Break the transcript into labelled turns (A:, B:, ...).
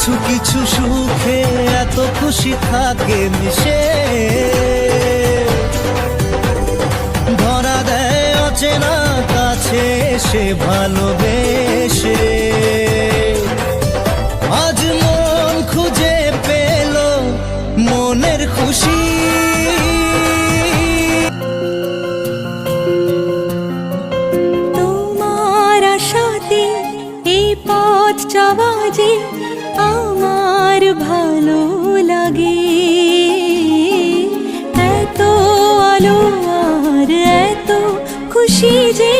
A: কিছু কিছু সুখে এত খুশি থাকে মিশে, ধরা দেয় অচেনা কাছে এসে ভালোবেসে। আজ মন খুঁজে পেল মনের খুশি।
B: তোমার আশাতে এই পথ চলা যে আমার ভালো লাগে। এত আলো আর এত খুশি যে